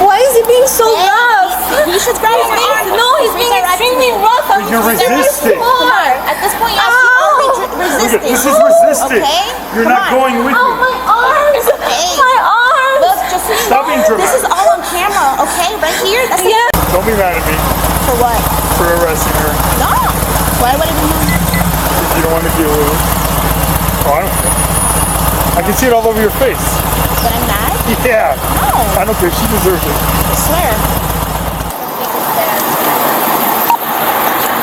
Why is he being so rough? He should grab his arm. No, he's being extremely rough. You're resisting. At this point, you already resisting. This is resisting. Okay? You're not going with me. Oh, my arms! Hey. My arms! Look, just so you Stop being know, this dramatic. is all on camera, okay? Right here. That's Yeah. Don't be mad at me For what? for arresting her. No. Why would I be mad? If you don't want to deal with it. Oh, I don't care. I can see it all over your face. But I'm mad? Yeah. No. I don't care. She deserves it. I swear.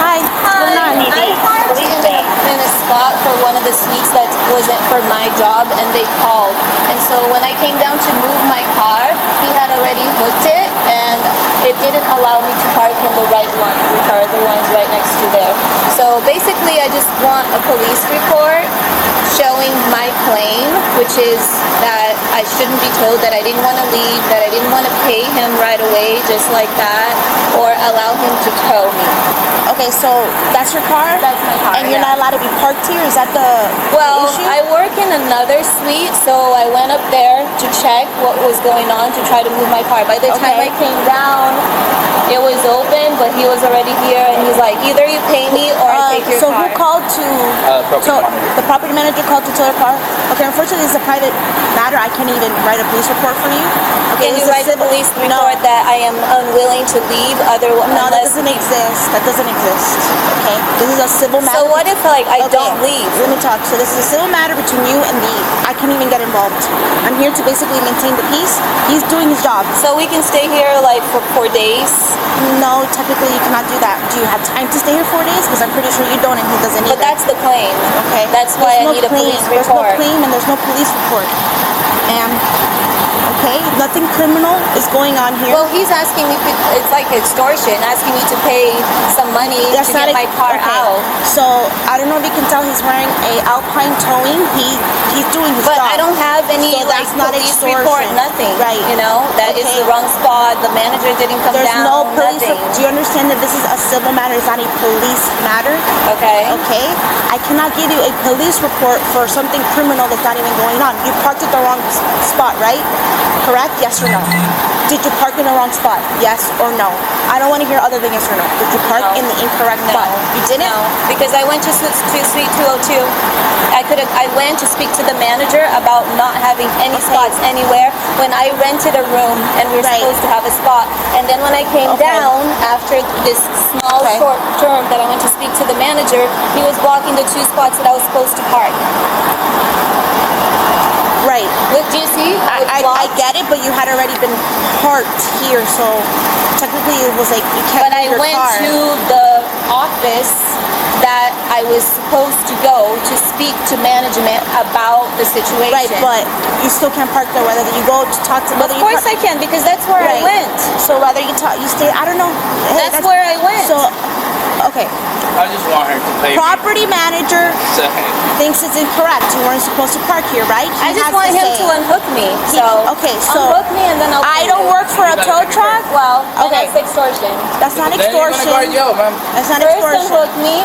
Hi. I parked in a spot for one of the suites that wasn't for my job, and they called. And so when I came down to move my car, he had already hooked it, and it didn't allow me to park in the right one, which are the ones right next to there. So basically, I just want a police report showing my claim, which is that I shouldn't be told that I didn't want to leave, that I didn't want to pay him right away just like that, or allow him to tow me. Okay, so that's your car? That's my car, And you're yeah. not allowed to be parked here? Is that the Well, issue? I work in another suite, so I went up there to check what was going on to try to move my car. By the time I Okay. came down, it was open, but he was already here, and he's like, either you pay me or I take your so car. who called to the property manager called to tow your car? Okay, unfortunately it's a private matter. I can't even write a police report for you. Okay, Can this you is write the police report No, that I am unwilling to leave? no, that doesn't exist. That doesn't exist. Okay, this is a civil matter. So what if like I Okay, don't leave? Let me talk. So this is a civil matter between you and the. I can't even get involved. I'm here to basically maintain the peace. He's doing his job. So we can stay here like for 4 days? No, technically you cannot do that. Do you have time to stay here 4 days? Because I'm pretty sure you don't, and he doesn't But either. that's the claim. Okay. That's why There's I need a claim. police There's no report. claim and there's no police report. Okay, nothing criminal is going on here. Well, he's asking me, it's like extortion, asking me to pay some money to get my car out. So I don't know if you can tell he's wearing a Alpine towing. He's doing his But job. I don't have any So like that's not police extortion. report, nothing. Right. You know, that is Okay. the wrong spot. The manager didn't come There's down. no police. Nothing. Do you understand that this is a civil matter? It's not a police matter. Okay. Okay, I cannot give you a police report for something criminal that's not even going on. You parked at the wrong spot, right? Correct? Yes or no? Did you park in the wrong spot? Yes or no? I don't want to hear other than yes or no. Did you park No. in the incorrect spot? You didn't? No, because I went to Suite 202. I went to speak to the manager about not having any spots anywhere when I rented a room and we were Right. supposed to have a spot. And then when I came down after this small short term that I went to speak to the manager, he was blocking the 2 spots that I was supposed to park. Right. Look, do you see? I get it, but you had already been parked here, so technically it was like you can't But I move your went car. to the office that I was supposed to go to speak to management about the situation. Right, but you still can't park there. Whether you go to talk to, Of whether course I can, because that's where I went. So whether you talk, you stay. I don't know. Hey, That's where I went. So, okay. I just want her to pay me. Property manager So, thinks it's incorrect. You weren't supposed to park here, right? I He just has want him say. to unhook me. He- So okay, so unhook me and then I'll pay I don't you. work for a gotta tow pay me truck. Well, then Okay. that's extortion. That's not then you're extortion. gonna go to jail, man. That's not First extortion. unhook me,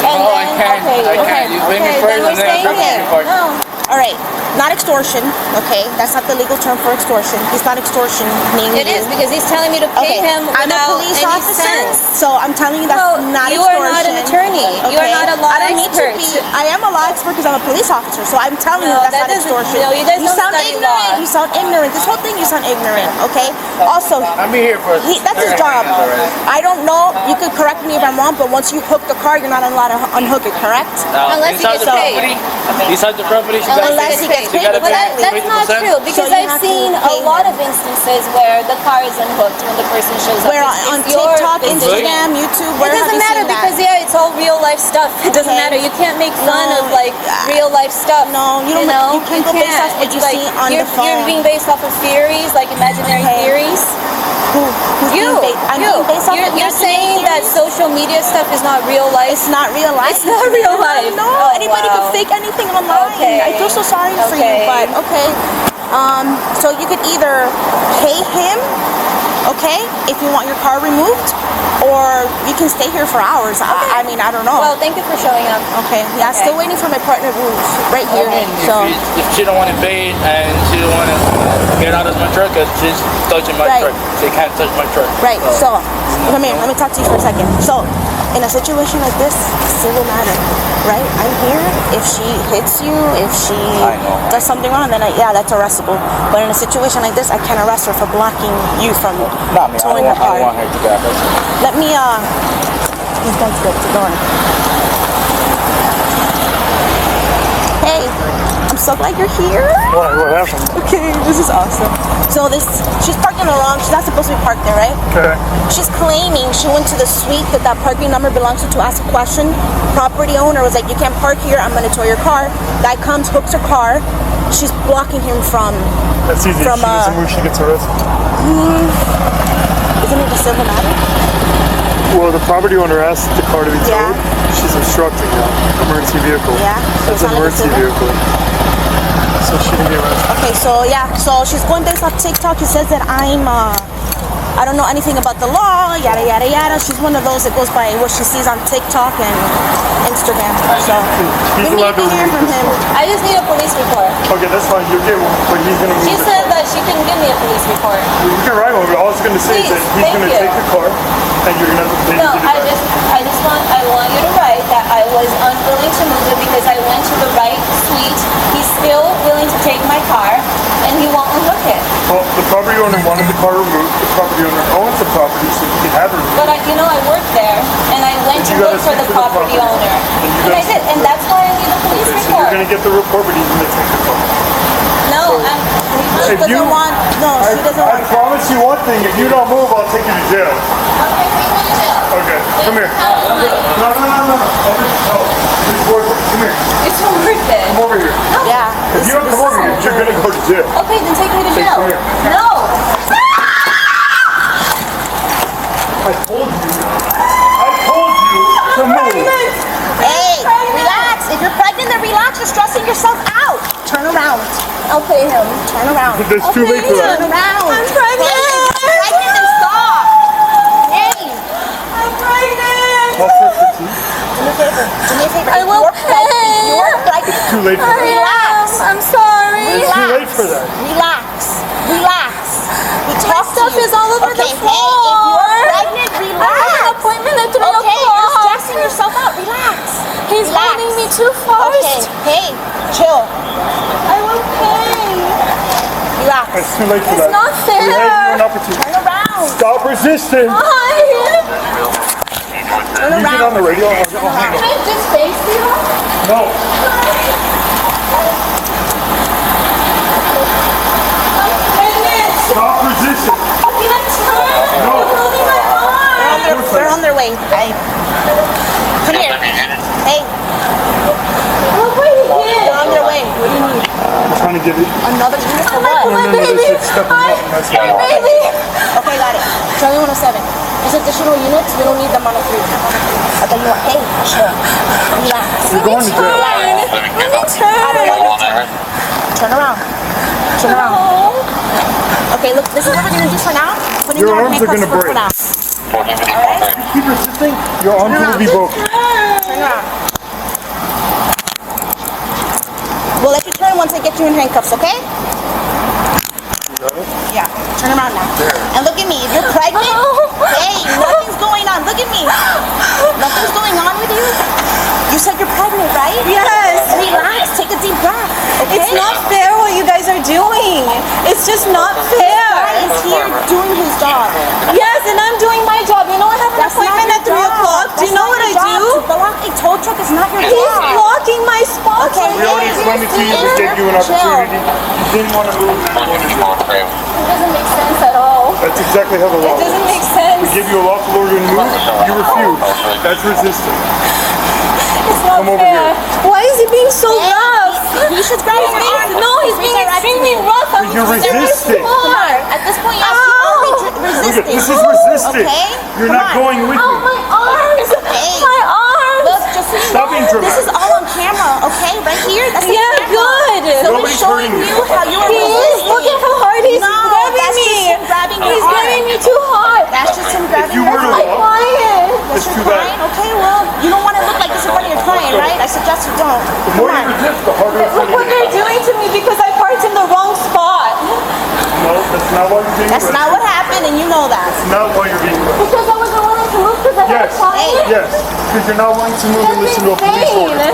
and No, I then can't. I'll pay you. I can't. You pay me Okay, first then we're and then staying I'll pay here. you for it. No. All right, not extortion. Okay, that's not the legal term for extortion. He's not extortioning It you. is because he's telling me to pay Okay, him I'm a without police any officer, sense. so I'm telling you that's No, not you extortion. are not an attorney. You are not a law I don't expert. need to be. I am a law expert because I'm a police officer, so I'm telling No, you that's that not doesn't- extortion. no, you guys don't sound study ignorant. law. You sound ignorant. This whole thing, you sound ignorant. Okay. Also, I'll be here for that's his 30 job. minutes already. I don't know. You could correct me if I'm wrong, but once you hook the car, you're not allowed to unhook it. Correct? Unless he inside gets the paid. property, inside the property, she Unless gotta he pay. gets She paid. gotta But pay that's not 50%. true because you I've have to seen a pay lot him. of instances where the car is unhooked when the person shows up. Where It's on your TikTok, business. Instagram, YouTube, where It have doesn't you matter seen that? because yeah, it's all real life stuff. It doesn't Okay. matter. You can't make fun No, of like real life stuff. No, you don't. know? You can't go based off what It's you like see on you're, the phone. You're being based off of theories, like imaginary Okay. theories. Who's You, being I'm you, being based off you're, of you're imaginary saying that theories? social media stuff is not real life. It's not real life. It's not real life. No, Oh, anybody wow. can fake anything online. Okay. I feel so sorry for you, Okay. but okay. So you could either pay him okay? If you want your car removed, or you can stay here for hours. I mean, I don't know. Well, thank you for showing up. Okay, yeah, Okay. still waiting for my partner rules right here. And So, if she don't want to pay it and she don't want to get out of my truck, she's touching my Right. truck. She can't touch my truck. right, so, come here, let me talk to you for a second. So, in a situation like this, civil matter, right? I'm here. If she hits you, if she I know. does something wrong, then yeah, that's arrestable. But in a situation like this, I can't arrest her for blocking you from Not me. towing her I car. don't want her to grab us. Let me, this guy's good. Keep going. Hey, I'm so glad you're here. What happened? Okay, this is awesome. So she's parked in the wrong, she's not supposed to be parked there, right? Okay. She's claiming she went to the suite that parking number belongs to ask a question. Property owner was like, you can't park here, I'm gonna tow your car. Guy comes, hooks her car. She's blocking him from, That's easy. From, If she doesn't move, she gets arrested. isn't it a civil matter? Well, the property owner asked the car to be towed. Yeah. She's obstructing emergency vehicle. Yeah. That's So an it's not like a emergency civil? vehicle. So she can get arrested. Okay, so yeah, so she's going based off TikTok. She says that I don't know anything about the law, yada yada yada. She's one of those that goes by what she sees on TikTok and Instagram. So He's we need allowed to to hear from remove this him. car. I just need a police report. Okay, that's fine. You'll get one, but he's gonna move She the said car. that she can give me a police report. You can write one, but all it's gonna say is that Please, he's thank gonna you. take the car, and you're gonna have to pay No, to get it back. I want you to write that I was unwilling to move it because I went to the right suite. He's still willing to take my car, and he won't unhook it. Well, the property owner wanted the car removed. The property owner owns the property, so he can have it removed. But I work there, and I went to You gotta look for speak the to the property property owner. And you And I gotta did, and that's why I need a police Okay, so report. you're gonna get the report, but he's gonna take the car. No, She If doesn't you- want. No, she doesn't I want that. promise you one thing. If you don't move, I'll take you to jail. Okay, take me to jail. Okay, come here. How am I? No. It's worth it. Come here. It's worth it. Come over here. Yeah. If you don't come over here, you're gonna go to jail. Okay, then take me to jail. come here. No. I told you to move. Hey, relax. If you're pregnant, then relax. You're stressing yourself out. Turn around. I'll pay him. Turn around. It's too late for that. Turn around. I'm pregnant. Hey, if you're pregnant, then stop. Hey, I'm pregnant. I'll fix it to you. do me a favor. Do me a favor. I If will you're pregnant, pay. if you're pregnant, Too late for that. relax. I'm sorry. It's too late for that. Relax. Relax. We My talked to stuff you. is all over okay, the floor. Hey, if you're pregnant, I relax. have an appointment at 3 Okay, you're o'clock. stressing yourself out. Relax. He's Relax. holding me too fast. Okay, hey, chill. I will pay. Relax. It's too late for It's that. not We had you fair. an opportunity. Turn around. Stop resisting. Hi. Turn You get on the radio. I'll hang Can I just face you? up. No. I'm pregnant. Stop resisting. I can't turn. No. You're holding my arm. They're on their way. Come here. Hey, Oh, wait here. they're on their way. What do you need? I'm trying to give you. Another unit for I'm what? my no, baby. this is stepping Hi. up, that's My fine. baby. Okay, got it. Charlie 107. These additional units, we don't need them on a 3. Okay, you want, hey, chill. Relax. You're going to jail. Let me turn. Turn around. Turn around. Oh. Okay, look, this is what we're gonna do for now. Putting Your our arms are handcuffs gonna for break. now. Keep resisting. Your arms will be broken. Turn around. We'll let you turn once I get you in handcuffs, okay? You got it? Yeah. Turn around now. And look at me. If you're pregnant, hey, nothing's going on. Look at me. Nothing's going on with you. You said you're pregnant, right? Yes. Relax. Take a deep breath. Okay? It's not fair what you guys are doing. It's just not fair. Guy is here doing his job. Yes, and I'm doing my job. You know I have an That's not appointment your at 3 job. o'clock. Do you That's know not what I your job. do? To block a tow truck is not your He's job. blocking my spot. Okay, We already explained it to you. We gave you an opportunity. You didn't want to move. Now you want to do it. It doesn't make sense at all. That's exactly how the law It doesn't works. make sense. We give you a lawful order to move. You refuse. That's resisting. It's not Come over fair. here. Why is he being so rough? He should grab his face. No, he's being extremely rough. I'm You're resisting. At this point, yes, you Ow. already Look resisting. at this is resisting. Okay? You're Come not on. going with Oh, me. my arms. Hey. My arms. Look, just so you Stop being know, this dramatic. is all on camera, okay? Right here, that's the Yeah, camera. good. So Nobody's we're showing hurting you you. how you are He is. resisting. Look at how hard he's No, grabbing that's me. just him grabbing your He's arm. grabbing me too I suggest you don't. The Come more you on. resist, the harder it's Look going what to they're doing to me because I parked in the wrong spot. No, that's not why you're being That's not what happened, and you know that. That's not why you're being arrested. Because I wasn't willing to move because I had Yes. a child. Yes. Because you're not willing to move and That's listen to a police order.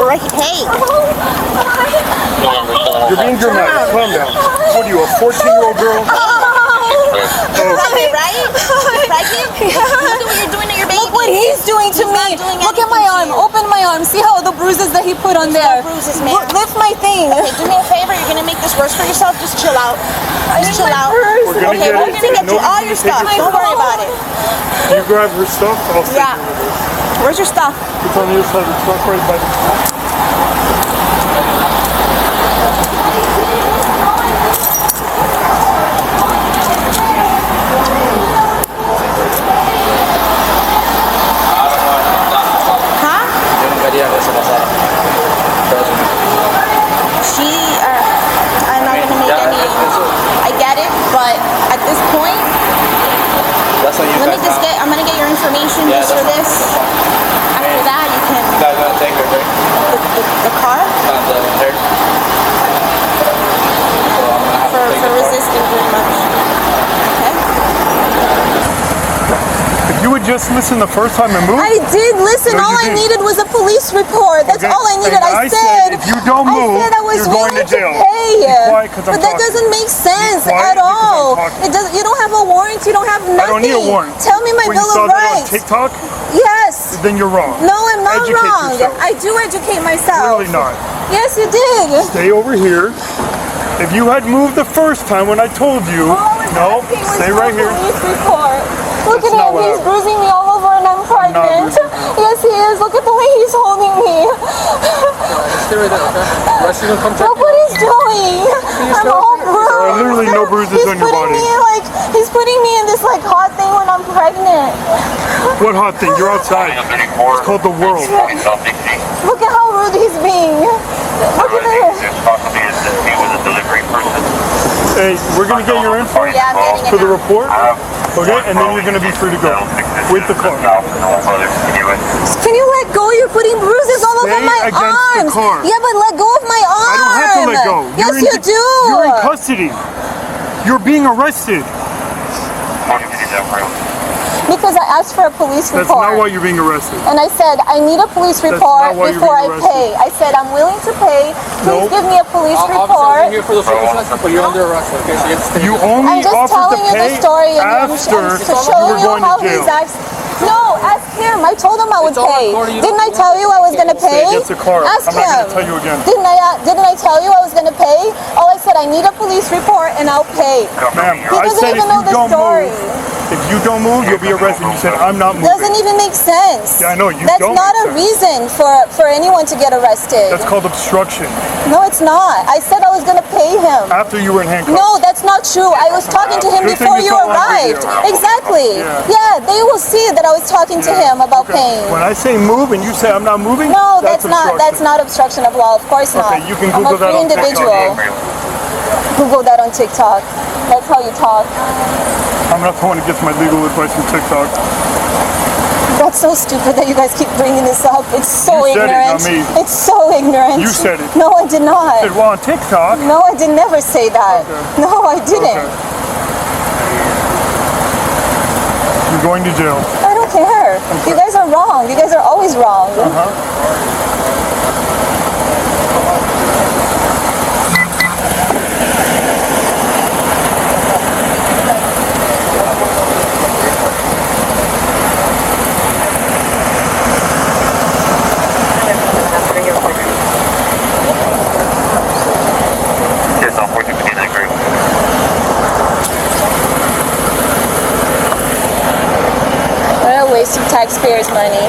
Right. Hey. You're being dramatic. Calm down. What are you, a 14-year-old girl? Right? Right? Look at what you're doing to your baby. Look what he's doing to He's me. not doing Look at my anything arm. to you. Open my arm. See how the bruises that he put on there. no bruises, ma'am. Lift my thing. Okay, do me a favor. You're gonna make this worse for yourself. Just chill out. Just chill out. We're gonna Okay, get we're it. gonna get you all your stuff. Take Don't worry about it. You grab her stuff, I'll stay Yeah. with it. Where's your stuff? It's on the other side of the truck right by the truck. Huh? I'm not gonna make any. I get it, but at this point, That's on you let me guys just now. I'm gonna get your information Yeah, just for that's this. After that, you can You guys gonna take her, right? the car On the third. So I'm gonna have to take for the car. resisting too much. Okay. If you would just listen the first time and move, I did listen. No, All you I didn't. needed was a police report. That's Okay, all I needed. and I said, if you don't move, I said I was you're going willing to jail. pay. Be quiet 'cause I'm But that talking. doesn't make sense quiet at because I'm all. talking. It does. You don't have a warrant. You don't have nothing. I don't need a warrant. Tell me my When you bill saw of that on rights. TikTok, Yes. then you're wrong. No, I'm not Educate wrong. yourself. I do educate myself. Really not. Yes, you did. Stay over here. If you had moved the first time when I told you, All I was no, asking was stay for right a here. Police report. Look That's at not him. what He's happened. bruising me all over, and I'm pregnant. bruising Yes, he is. Look at the way he's holding me. Stay right there, okay? Rest, you gonna come check Look what he's doing. I'm all bruised. There are literally no bruises He's on your putting body. me like he's putting me in this like hot thing when I'm pregnant. What hot thing? You're outside. It's called the world. Look at how rude he's being. Look at this. Hey, we're gonna get your info Yeah, I'm getting it for the now. report, okay? And then you're gonna be free to go with the car. Can you let go? You're putting bruises all over Stay my against the arms. car. Yeah, but let go of my arm. I don't have to let go. Yes, you do. You're in custody. You're being arrested. Because I asked for a police That's report. not why you're being arrested. And I said, I need a police not report why you're before I being pay. I said, I'm willing to pay. Please Nope. give me a police Officer, report. I'm here for the circumstance, but you're under arrest, okay? So you have to stay You here. only I'm just offered telling to you pay the story and I'm after to you show were you going how to he's jail. acting. No, ask him. I told him I would It's all pay. recorded. You Didn't I don't- tell you I was gonna pay? against the car. Ask I'm not him. gonna tell you again. Didn't I tell you I was gonna pay? All I said, I need a police report and I'll pay. Ma'am, He I doesn't said if even know you the don't story. move, if you don't move, you'll be arrested. You said I'm not moving. Doesn't even make sense. Yeah, I know, you That's don't not make a reason for anyone to get arrested. That's called obstruction. No, it's not. I said I was gonna pay him. After you were in handcuffs. No, that's not true. I was talking to him Good thing before it's you all on arrived. video. Exactly. Yeah. Yeah, they will see that I was talking to him about Okay. paying. When I say move and you say I'm not moving, No, that's obstruction. not obstruction of law. Of course not. Okay, you can I'm Google a that free on TikTok. individual. Google that on TikTok. That's how you talk. I'm not the one who gets my legal advice from TikTok. That's so stupid that you guys keep bringing this up. It's so You said it, ignorant. not me. It's so ignorant. You said it. No, I did not. I said, well, on TikTok, No, I did never say that. Okay. No, I didn't. Okay. you're going to jail. I don't care. You guys are wrong. You guys are always wrong. What a waste of taxpayers' money.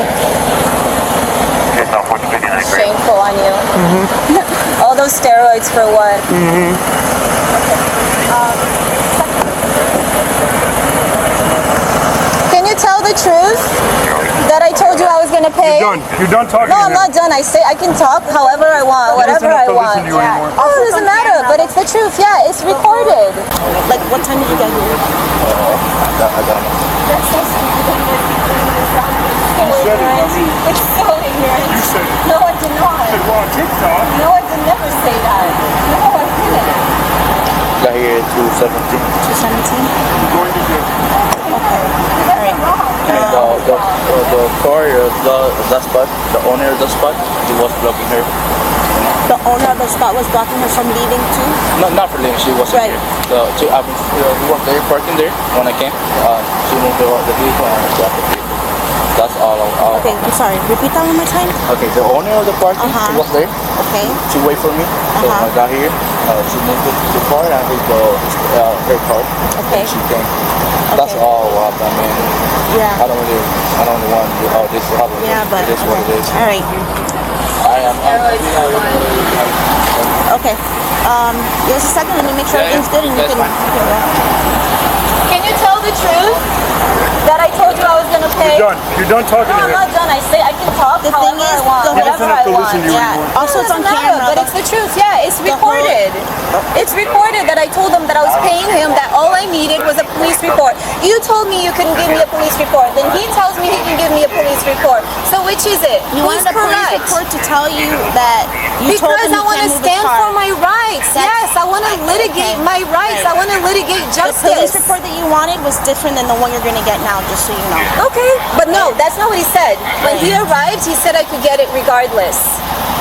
Shameful on you. All those steroids for what? Can you tell the truth that I told you I was gonna pay? You're done. You're done talking No, to I'm him. not done. I can talk however I want, He doesn't whatever have I to want. listen to you anymore. Oh, it doesn't matter, but it's the truth. Yeah, it's recorded. Like, what time did you get here? That's so stupid. said it, I mean- It's so ignorant. said it. No, I did not. You said, well, on TikTok. No, I did never say that. No, I didn't. Got here at 2:17. 217? You're going to jail. That's wrong. The car, that spot, the owner of the spot, he was blocking her. The owner of the spot was blocking her from leaving too? Not for leaving, she wasn't Right. here. He was there, parking there when I came. She moved the vehicle and I stopped the vehicle. That's all. Okay, I'm sorry. Repeat that one more time? Okay, the owner of the parking, she was there. Okay. She waited for me. So when I got here, she moved the car and I hit her car. Okay. And she came. That's all what happened. I mean, Yeah. I don't really want to do all this to happen. Yeah, but It is what it is. All right. Okay. Give us a second. Let me make sure Yeah, everything's good and that's you fine. can go. Can you tell the truth? That I told you I was gonna pay? You're done. You're done talking No, to I'm him. not done. I can talk The however thing is, I want, the He whole doesn't whatever have to I listen to want. you Yeah. anymore. Also, it's on Doesn't matter, camera. but it's the truth. Yeah, it's The whole- recorded. It's recorded that I told him that I was paying him, that all I needed was a police report. You told me you couldn't give me a police report. Then he tells me he can give me a police report. So which is it? You Who's wanted a police correct? report to tell you that you told Because him I you want to can't move the stand car. for my rights. That's- Yes, I want to litigate Okay. my rights. I want to litigate The police justice. report that you wanted was different than the one you're going to get now, just so you know. Okay, but no, that's not what he said. When he arrived, he said I could get it regardless.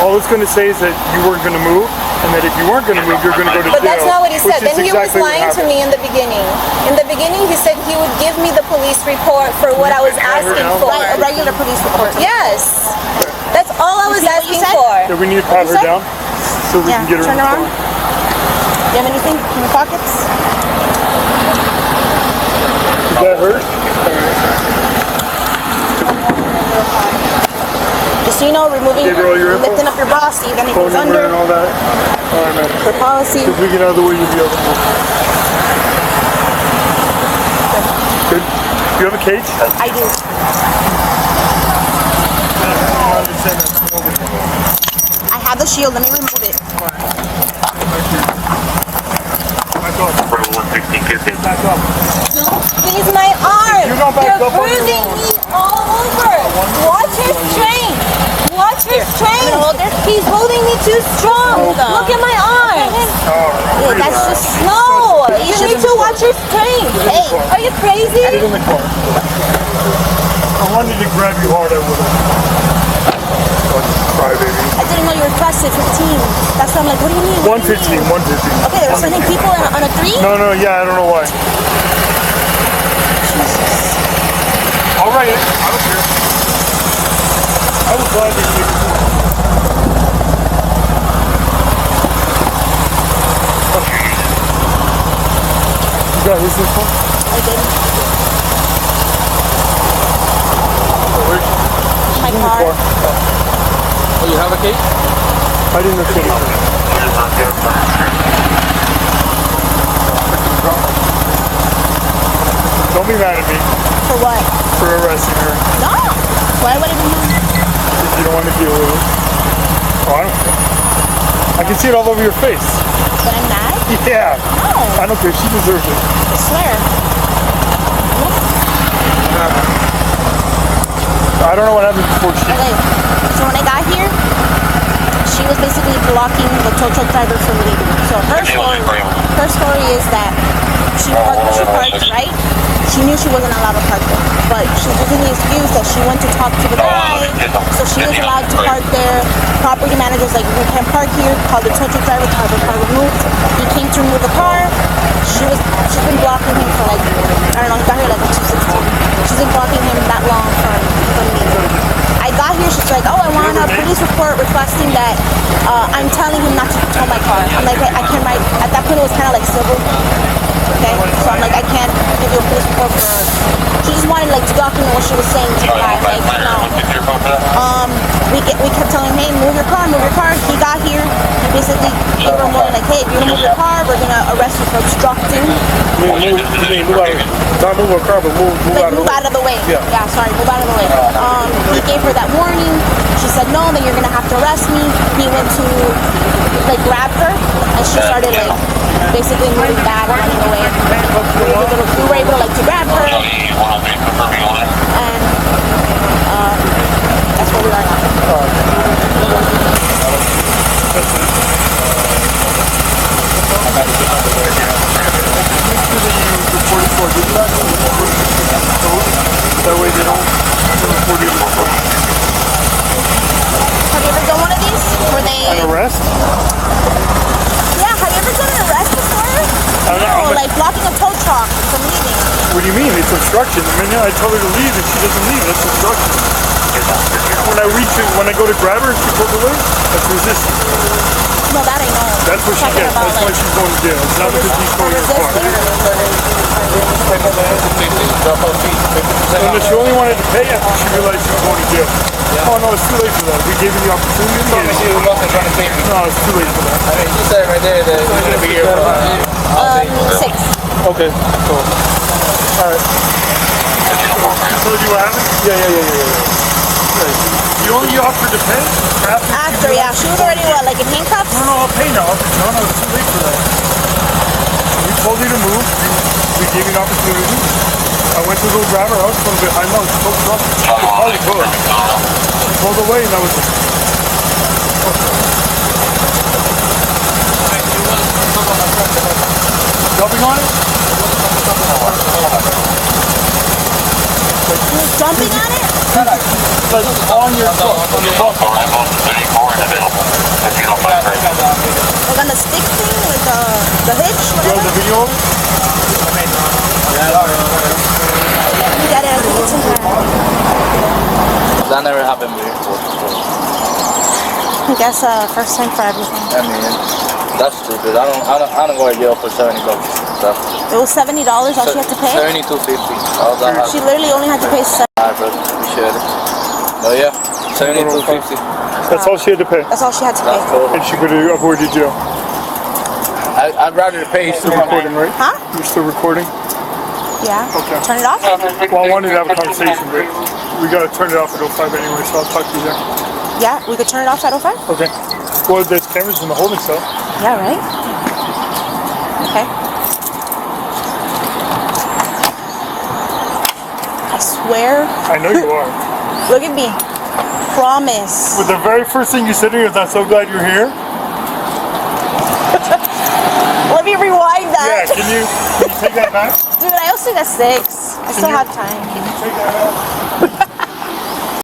All it's going to say is that you weren't going to move, and that if you weren't going to move, you're going to go to But jail. that's not what he which said. is Then he was exactly what lying to happened. me in the beginning. In the beginning, he said he would give me the police report for what I was asking now? for. Right, a regular police report. Yes. That's all I was see what you asking said? for. Yeah, we need to pat her said? down so we Yeah, can get her turn in the around. car. You have anything in your pockets? Does that hurt? Just so you know, removing, Gave her all your info? lifting up your bra, see if Phone anything's number and under. all that. All right, man. For policy. If we get out of the way, you'll be able to move. Good. Do you have a cage? I do. I have the shield. Let me remove it. Back up. Back up. Please, my arm. You don't back You're up on your bruising own. me all over. Watch his train. Watch his train. hold her. He's holding me too strong. Okay. Look at my arms. Yeah, that's just No, You you should- need to watch his train. Hey, are you crazy? Get in the car. I wanted to grab you hard, I would have. Cry, baby. I didn't know you requested 15. That's why I'm like, what do you mean? What do you 115, mean? 115. Okay, they were sending people on a 3? No, yeah, I don't know why. All right, I don't care. I was glad you did it. You got his info? I did. Where's My in the car. car? Oh, you have a key? I didn't know anything. Don't be mad at me For what? for arresting her No. Why would I be mad? if you don't want to deal with it. Oh, I don't care. I can see it all over your face. That I'm mad? Yeah. No. I don't care. She deserves it. I swear. I don't know what happened before she. Okay. So when I got here, she was basically blocking the tow truck driver from leaving. So her story is that she parked, right? She knew she wasn't allowed to park there. But she's using the excuse that she went to talk to the guy, so she was allowed to park there. Property manager's like, you can't park here. Called the tow truck driver to have the car removed. He came to remove the car. She's been blocking him for like, I don't know, he got here like at 2:16. She's been blocking him that long from leaving. I got here, she's like, oh, I want a police report requesting that I'm telling him not to tow my car. I'm like, I can't write, at that point it was kind of like civil. Okay, so I'm like, I can't give you a police report for her. She just wanted like to document what she was saying to the guy. Like, no. We kept telling him, hey, move your car, move your car. He got here, he basically gave her a warning like, hey, if you don't move your car, we're gonna arrest you for obstructing. Not move a car, but move Like, move out of the way. Yeah. Sorry, move out of the way. He gave her that warning. She said, no, then you're gonna have to arrest me. He went to like grab her, and she started like basically moving back, running away. We were able to like to grab her, and that's where we are now. get home. I'll report you to the police. Have you ever done one of these? Where they... An arrest? Yeah, have you ever done an arrest before? No, like blocking a tow truck from leaving. What do you mean? It's obstruction. The minute I tell her to leave and she doesn't leave, that's obstruction. When I go to grab her and she pulls away, that's resistance. No, that I know. That's what she Talking gets. about, That's why like, she's going to jail. It's not because he's throwing her car. And she only wanted to pay after she realized she was going to jail. Oh no, it's too late for that. We gave you the opportunity. Told me she wasn't trying to pay me. No, it's too late for that. I mean, you said right there that you're gonna be here for 6. Okay, cool. Alright. I told you what happened? Yeah. You only offered to pay? After, yeah. She was already, what, like in handcuffs? No, I'll pay now. No, it's too late for that. We told you to move. We gave you an opportunity. I went to go grab her out from behind the tow truck. Probably good. She pulled away and that was it. Jumping on it? She was jumping on it? Like on your truck, on your bumper. Like on the stick thing? Like the hitch? You have Whatever? the video of it? You got it. I think it's in there. That never happened before. I guess first time for everything. I mean, that's stupid. I don't go to jail for $70. So, It was $70 all she had to pay? $72.50. All that. She literally only had to pay You should. Oh yeah, $72.50. That's all she had to pay. That's all she had to pay. That's cool. And she could have avoided jail. I'd rather pay You're still recording, right? Huh? You're still recording? Yeah. Okay. Turn it off? Well, I wanted to have a conversation, but we gotta turn it off at 05 anyway, so I'll talk to you there. Yeah, we could turn it off at 05? Okay. Well, there's cameras in the holding cell. Yeah, right? Okay. I swear. I know you are. Look at me. Promise. But the very first thing you said to me is, I'm so glad you're here. Let me rewind Yeah, that. can you take that back? Dude, I also got 6. I still have time. Take that back.